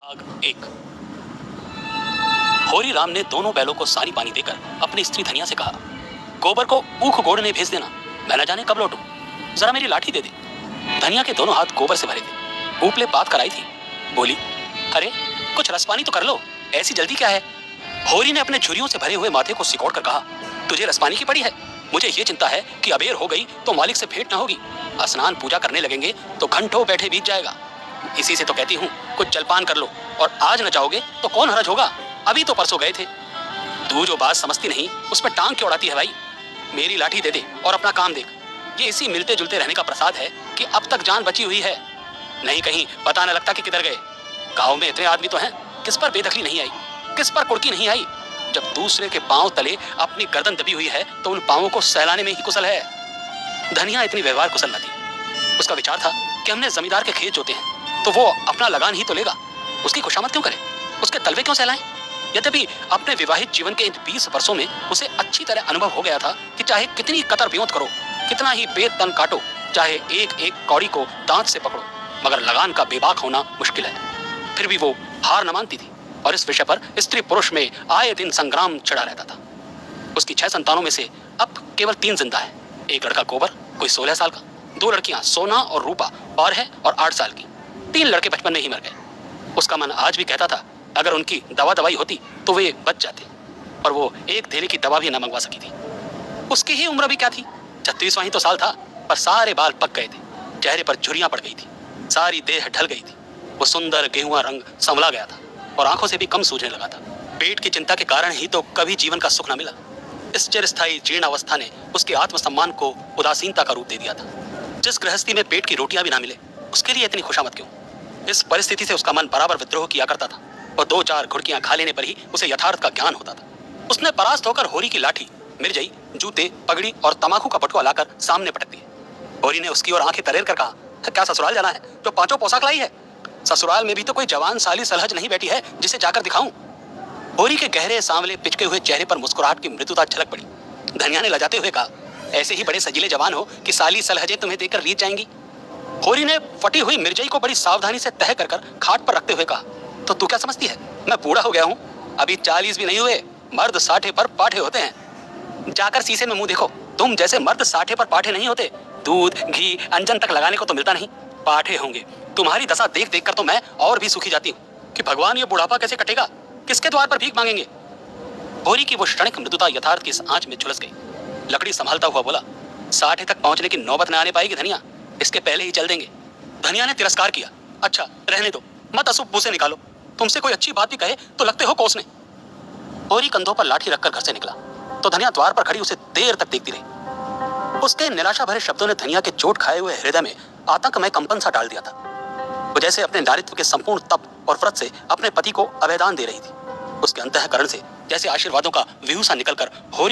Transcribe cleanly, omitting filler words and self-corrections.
भाग एक। होरी राम ने दोनों बैलों को सारी पानी देकर अपनी स्त्री धनिया से कहा, गोबर को ऊख गोड़ने भेज देना, मैं न जाने कब लौटूं, जरा मेरी लाठी दे दे। धनिया के दोनों हाथ गोबर से भरे थे, ऊपले बात कराई थी। बोली, अरे कुछ रसपानी तो कर लो, ऐसी जल्दी क्या है। होरी ने अपने झुर्रियों से भरे हुए माथे को सिकोड़ कर कहा, तुझे रसपानी की पड़ी है, मुझे ये चिंता है कि अबेर हो गई तो मालिक से भेंट न होगी, स्नान पूजा करने लगेंगे तो घंटों बैठे बीत जाएगा। इसी से तो कहती हूँ कुछ जलपान कर लो, और आज न जाओगे तो कौन हरज होगा, अभी तो परसों गए थे। तू जो बात समझती नहीं उसमें टांग क्यों उड़ाती है भाई, मेरी लाठी दे दे और अपना काम देख। ये इसी मिलते जुलते रहने का प्रसाद है कि अब तक जान बची हुई है, नहीं कहीं पता न लगता कि किधर गए। गाँव में इतने आदमी तो हैं, किस पर बेदखली नहीं आई, किस पर कुड़की नहीं आई। जब दूसरे के पांव तले अपनी गर्दन दबी हुई है तो उन पांवों को सहलाने में ही कुशल है। धनिया इतनी व्यवहार कुशल न थी। उसका विचार था कि हमने जमींदार के खेत जोते हैं तो वो अपना लगान ही तो लेगा, उसकी खुशामद क्यों करे, उसके तलवे क्यों सहलाएं। यद्यपि अपने विवाहित जीवन के इन 20 वर्षों में उसे अच्छी तरह अनुभव हो गया था कि चाहे कितनी कतर ब्योंत करो, कितना ही बेतन काटो, चाहे एक एक कौड़ी को दांत से पकड़ो, मगर लगान का बेबाक होना मुश्किल है। फिर भी वो हार न मानती थी और इस विषय पर स्त्री पुरुष में आए दिन संग्राम छिड़ा रहता था। उसकी 6 संतानों में से अब केवल 3 जिंदा है। एक लड़का गोबर, कोई 16 साल का, 2 लड़कियां सोना और रूपा और है और 8 साल की, 3 लड़के बचपन में ही मर गए। उसका मन आज भी कहता था अगर उनकी दवा दवाई होती तो वे बच जाते, और वो एक धेले की दवा भी न मंगवा सकी थी। उसकी ही उम्र भी क्या थी, 36वां ही तो साल था, पर सारे बाल पक गए थे, चेहरे पर झुर्रियां पड़ गई थी, सारी देह ढल गई थी। वो सुंदर गेहुआ रंग संवला गया था और आंखों से भी कम सूझने लगा था। पेट की चिंता के कारण ही तो कभी जीवन का सुख न मिला। इस चिरस्थायी जीर्ण अवस्था ने उसके आत्मसम्मान को उदासीनता का रूप दे दिया था। जिस गृहस्थी में पेट की रोटियां भी ना मिले उसके लिए इतनी खुशामद क्यों। इस परिस्थिति से उसका मन बराबर विद्रोह किया करता था और 2-4 घुड़कियां खा लेने पर ही उसे यथार्थ का ज्ञान होता था। उसने परास्त होकर होरी की लाठी, मिर्जई, जूते, पगड़ी और तमाकू का बटुआ लाकर सामने पटक दिए। होरी ने उसकी ओर आंखें तरेर कर कहा, क्या ससुराल जाना है जो 5 पोशाक लाई है। ससुराल में भी तो कोई जवान साली सलहज नहीं बैठी है जिसे जाकर दिखाऊं। होरी के गहरे सांवले पिचके हुए चेहरे पर मुस्कुराहट की मृदुता झलक पड़ी। धनिया ने लजाते हुए कहा, ऐसे ही बड़े सजीले जवान हो कि साली सलहजे तुम्हें देकर रीत जाएंगी। होरी ने फटी हुई मिर्जई को बड़ी सावधानी से तह कर खाट पर रखते हुए कहा, तो तू क्या समझती है मैं बूढ़ा हो गया हूँ, अभी 40 भी नहीं हुए, मर्द 60 पर पाठे होते हैं। जाकर शीशे में मुंह देखो, तुम जैसे मर्द 60 पर पाठे नहीं होते। दूध घी अंजन तक लगाने को तो मिलता नहीं, पाठे होंगे। तुम्हारी दशा देख देख कर तो मैं और भी सुखी जाती हूँ कि भगवान ये बुढ़ापा कैसे कटेगा, किसके द्वार पर भीख मांगेंगे। होरी की वो क्षणिक मृदुता यथार्थ की इस आंच में झुलस गई। लकड़ी संभालता हुआ बोला, 60 तक पहुंचने की नौबत न आने पाएगी धनिया, इसके पहले ही चल देंगे। धनिया ने तिरस्कार किया, अच्छा रहने दो, मत अशुभ मुंह से निकालो, तुमसे कोई अच्छी बात भी कहे तो लगते हो कोसने। होरी कंधों पर लाठी रखकर घर से निकला तो धनिया द्वार पर खड़ी उसे देर तक देखती रही। उसके निराशा भरे शब्दों ने धनिया के चोट खाए हुए हृदय में आतंकमय कंपन सा डाल दिया था। वो जैसे अपने नारित्व के संपूर्ण तप और व्रत से अपने पति को अभयदान दे रही थी। उसके अंतःकरण से जैसे आशीर्वादों का व्यूह सा निकलकर होरी